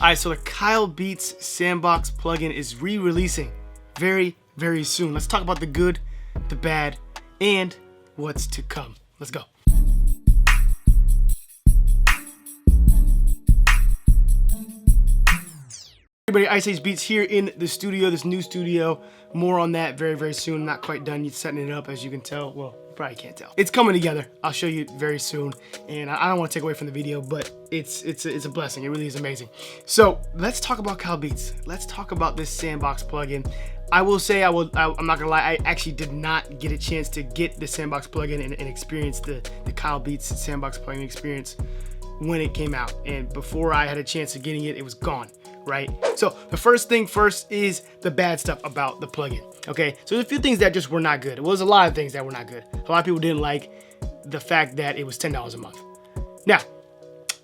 Alright, so the Kyle Beats Sandbox plugin is re-releasing very, very soon. Let's talk about the good, the bad, and what's to come. Let's go. Everybody, Ice Age Beats here in the studio, this new studio. More on that very, very soon. Not quite done yet setting it up, as you can tell. Well, you probably can't tell. It's coming together. I'll show you very soon. And I don't want to take away from the video, but it's a blessing. It really is amazing. So let's talk about Kyle Beats. Let's talk about this Sandbox plugin. I will say, I'm not gonna lie, I actually did not get a chance to get the Sandbox plugin and experience the Kyle Beats Sandbox plugin experience when it came out. And before I had a chance of getting it, it was gone. Right? So the first thing first is the bad stuff about the plugin. Okay, so there's a few things that just were not good. Well, there's a lot of things that were not good. A lot of people didn't like the fact that it was $10 a month. Now,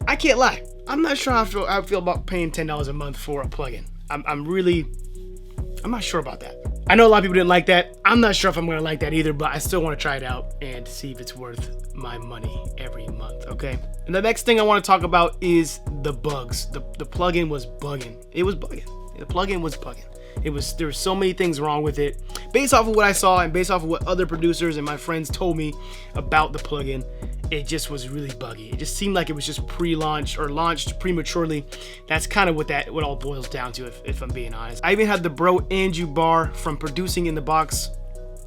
I can't lie. I'm not sure how I feel about paying $10 a month for a plugin. I'm not sure about that. I know a lot of people didn't like that. I'm not sure if I'm gonna like that either, but I still want to try it out and see if it's worth my money every month, okay? And the next thing I want to talk about is the bugs. The plugin was bugging. It was bugging. The plugin was bugging. There were so many things wrong with it. Based off of what I saw and based off of what other producers and my friends told me about the plugin, it just was really buggy. It just seemed like it was just pre-launched or launched prematurely. That's kind of what all boils down to, if I'm being honest. I even had the bro Andrew Barr from Producing in the Box.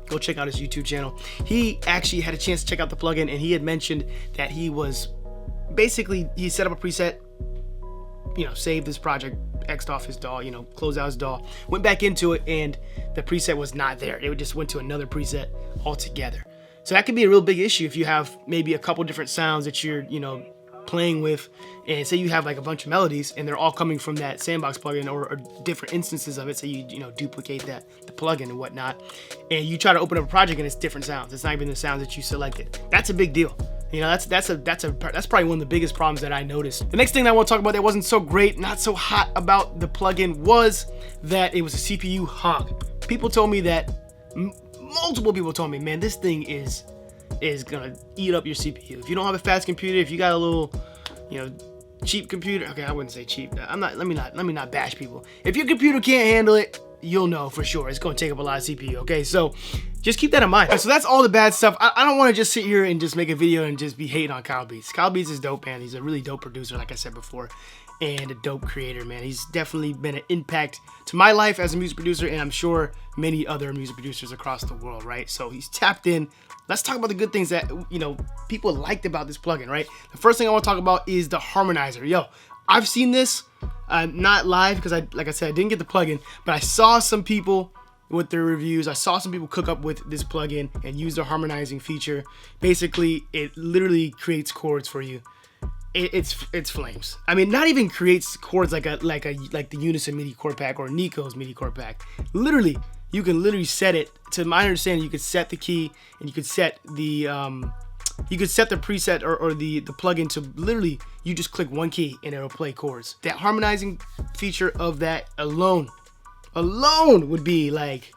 Go check out his YouTube channel. He actually had a chance to check out the plugin, and he had mentioned that he set up a preset, saved this project, X'd off his DAW, closed out his DAW, went back into it, and the preset was not there. It just went to another preset altogether. So that could be a real big issue if you have maybe a couple different sounds that you're, playing with, and say you have like a bunch of melodies and they're all coming from that Sandbox plugin or different instances of it. So you duplicate the plugin and whatnot, and you try to open up a project and it's different sounds. It's not even the sounds that you selected. That's a big deal. That's probably one of the biggest problems that I noticed. The next thing I want to talk about that wasn't so great, not so hot about the plugin, was that it was a CPU hog. People told me that, multiple people told me, man, this thing is gonna eat up your CPU. If you don't have a fast computer, if you got a little, cheap computer, okay, I wouldn't say cheap. Let me not bash people. If your computer can't handle it, you'll know for sure it's gonna take up a lot of CPU. Okay, so just keep that in mind. So that's all the bad stuff. I don't want to just sit here and just make a video and just be hating on Kyle Beats. Kyle Beats is dope, man. He's a really dope producer, like I said before, and a dope creator, man. He's definitely been an impact to my life as a music producer, and I'm sure many other music producers across the world, right? So he's tapped in. Let's talk about the good things that, people liked about this plugin, right? The first thing I want to talk about is the harmonizer. Yo, I've seen this, not live because like I said, I didn't get the plugin, but I saw some people with their reviews. I saw some people cook up with this plugin and use the harmonizing feature. Basically, it literally creates chords for you. It's flames. I mean, not even creates chords like the Unison MIDI chord pack or Nico's MIDI chord pack. Literally, you can literally set it. To my understanding, you could set the key and you could set the preset or the plugin to literally, you just click one key and it'll play chords. That harmonizing feature of that alone would be like,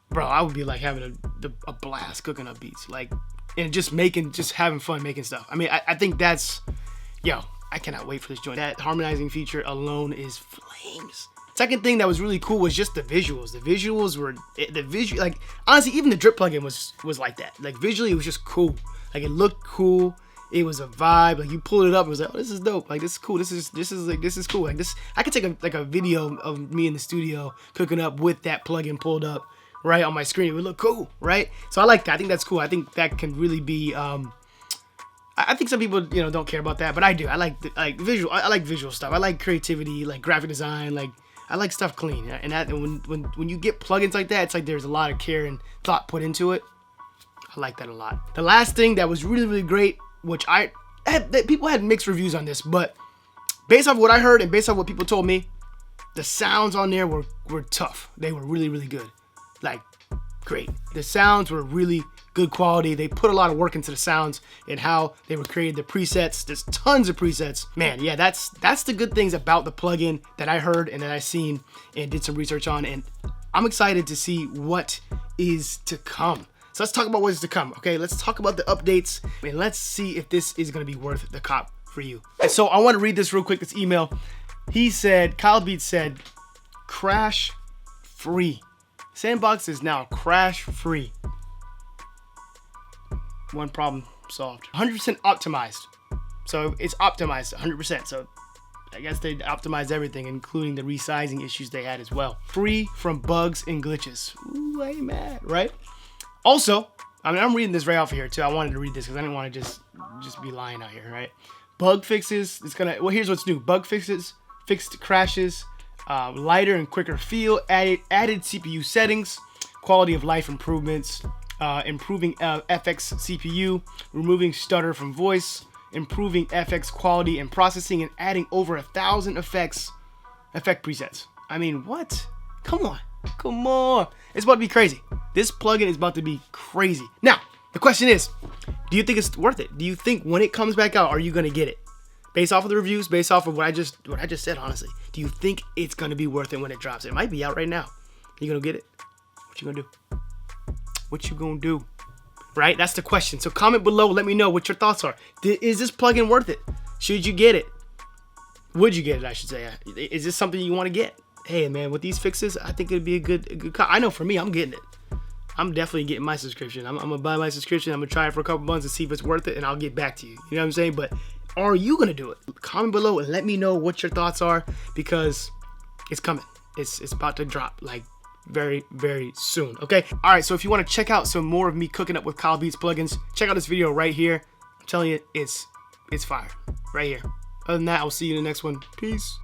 bro, I would be like having a blast cooking up beats, like, and just having fun making stuff. I mean, I think that's, I cannot wait for this joint. That harmonizing feature alone is flames. Second thing that was really cool was just the visuals. The visuals were, like, honestly, even the drip plugin was like that. Like, visually, it was just cool. Like, it looked cool. It was a vibe. Like, you pulled it up, it was like, oh, this is dope. Like, this is cool. This is cool. Like, this, I could take a video of me in the studio cooking up with that plugin pulled up right on my screen. It would look cool, right? So I like that. I think that's cool. I think that can really be, I think some people, don't care about that, but I do. I like visual. I like visual stuff. I like creativity, like graphic design, like, I like stuff clean, and when you get plugins like that, it's like there's a lot of care and thought put into it. I like that a lot. The last thing that was really, really great, which people had mixed reviews on this, but based off what I heard and based off what people told me, the sounds on there were tough. They were really, really good. Like, great. The sounds were really good quality. They put a lot of work into the sounds and how they were created, the presets. There's tons of presets. Man, yeah, that's the good things about the plugin that I heard and that I seen and did some research on, and I'm excited to see what is to come. So let's talk about what is to come, okay? Let's talk about the updates and let's see if this is gonna be worth the cop for you. And so I want to read this real quick, this email. Kyle Beats said, crash free. Sandbox is now crash free. One problem solved. 100% optimized. So it's optimized 100%. So I guess they optimized everything, including the resizing issues they had as well. Free from bugs and glitches. Ooh, I ain't mad, right? Also, I mean, I'm reading this right off here too. I wanted to read this because I didn't want to just be lying out here, right? Bug fixes. Well, here's what's new. Bug fixes, fixed crashes, lighter and quicker feel, added CPU settings, quality of life improvements, improving FX CPU, removing stutter from voice, improving FX quality and processing, and adding over 1,000 effect presets. I mean, what? Come on. It's about to be crazy. This plugin is about to be crazy. Now, the question is, do you think it's worth it? Do you think when it comes back out, are you gonna get it? Based off of the reviews, based off of what I just said, honestly, do you think it's gonna be worth it when it drops? It might be out right now. You gonna get it? What you gonna do? What you gonna do? Right? That's the question. So comment below. Let me know what your thoughts are. Is this plugin worth it? Should you get it? Would you get it, I should say. Is this something you want to get? Hey, man, with these fixes, I think it'd be a good I know for me, I'm getting it. I'm definitely getting my subscription. I'm going to buy my subscription. I'm going to try it for a couple months and see if it's worth it, and I'll get back to you. You know what I'm saying? But are you going to do it? Comment below and let me know what your thoughts are, because it's coming. It's about to drop, like, very, very soon. Okay. All right. So if you want to check out some more of me cooking up with Kyle Beats plugins, check out this video right here. I'm telling you, it's fire right here. Other than that, I'll see you in the next one. Peace.